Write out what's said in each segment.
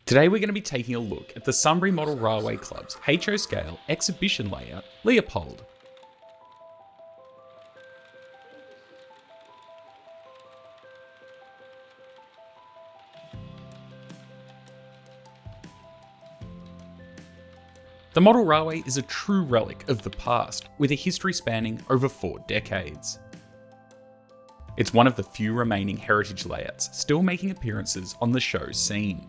Today we're going to be taking a look at the Sunbury Model Railway Club's HO Scale exhibition layout, Leopold. The model railway is a true relic of the past, with a history spanning over 4 decades. It's one of the few remaining heritage layouts still making appearances on the show's scene.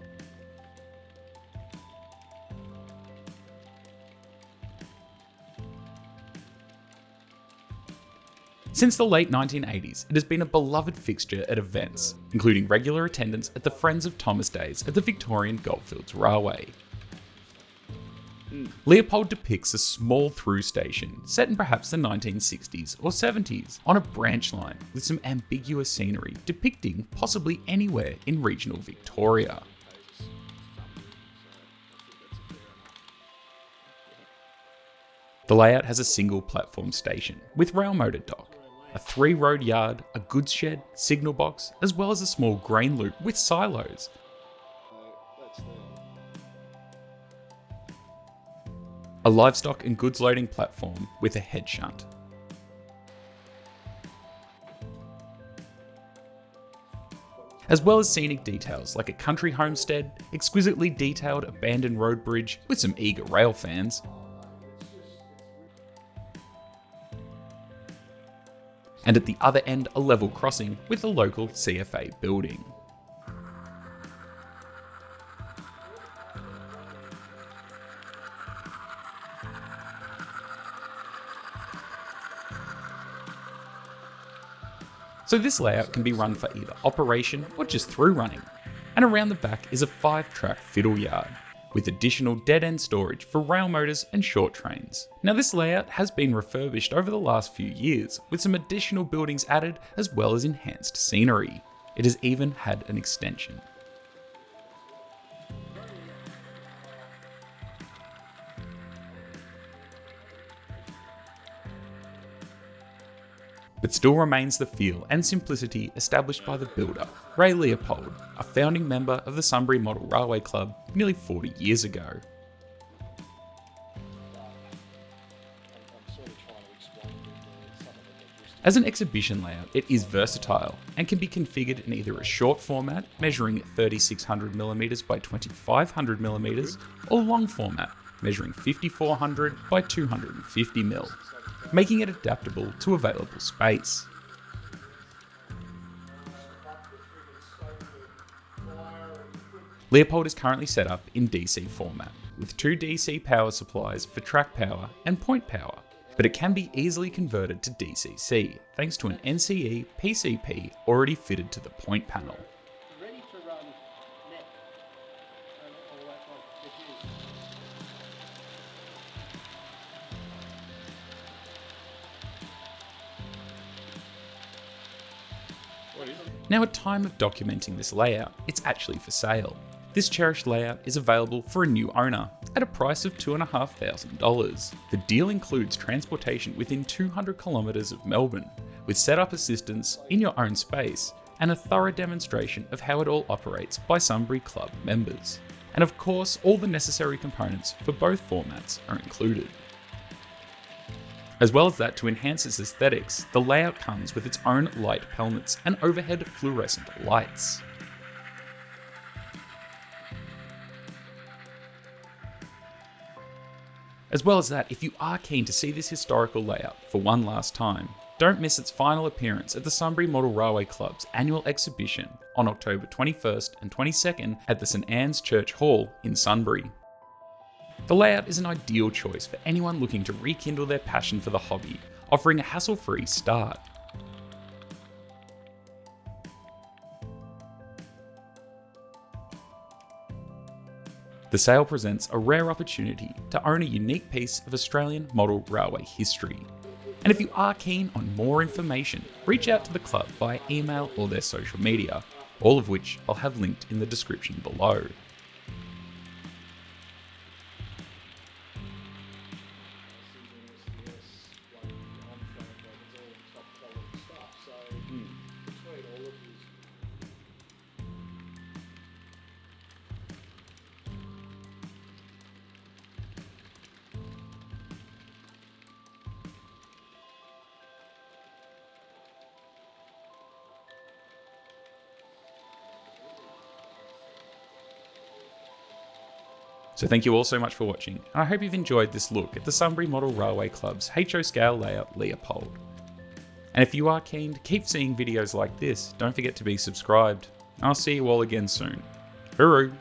Since the late 1980s, it has been a beloved fixture at events, including regular attendance at the Friends of Thomas Days at the Victorian Goldfields Railway. Leopold depicts a small through station set in perhaps the 1960s or 70s on a branch line with some ambiguous scenery depicting possibly anywhere in regional Victoria. The layout has a single platform station with rail motor dock, a 3-road yard, a goods shed, signal box, as well as a small grain loop with silos. A livestock and goods loading platform with a head shunt. As well as scenic details like a country homestead, exquisitely detailed abandoned road bridge with some eager rail fans, and at the other end a level crossing with a local CFA building. So this layout can be run for either operation or just through running. And around the back is a 5-track fiddle yard, with additional dead-end storage for rail motors and short trains. Now this layout has been refurbished over the last few years, with some additional buildings added as well as enhanced scenery. It has even had an extension. But still remains the feel and simplicity established by the builder, Ray Leopold, a founding member of the Sunbury Model Railway Club nearly 40 years ago. As an exhibition layout, it is versatile and can be configured in either a short format measuring 3600mm by 2500mm or long format measuring 5400 by 250mm. Making it adaptable to available space. Leopold is currently set up in DC format, with 2 DC power supplies for track power and point power, but it can be easily converted to DCC thanks to an NCE PCP already fitted to the point panel. Now at time of documenting this layout, it's actually for sale. This cherished layout is available for a new owner at a price of $2,500. The deal includes transportation within 200 kilometres of Melbourne, with setup assistance in your own space and a thorough demonstration of how it all operates by Sunbury Club members. And of course, all the necessary components for both formats are included. As well as that, to enhance its aesthetics, the layout comes with its own light pelmets and overhead fluorescent lights. As well as that, if you are keen to see this historical layout for one last time, don't miss its final appearance at the Sunbury Model Railway Club's annual exhibition on October 21st and 22nd at the St Anne's Church Hall in Sunbury. The layout is an ideal choice for anyone looking to rekindle their passion for the hobby, offering a hassle-free start. The sale presents a rare opportunity to own a unique piece of Australian model railway history. And if you are keen on more information, reach out to the club via email or their social media, all of which I'll have linked in the description below. So thank you all so much for watching, and I hope you've enjoyed this look at the Sunbury Model Railway Club's HO Scale layout Leopold. And if you are keen to keep seeing videos like this, don't forget to be subscribed. I'll see you all again soon. Hooroo!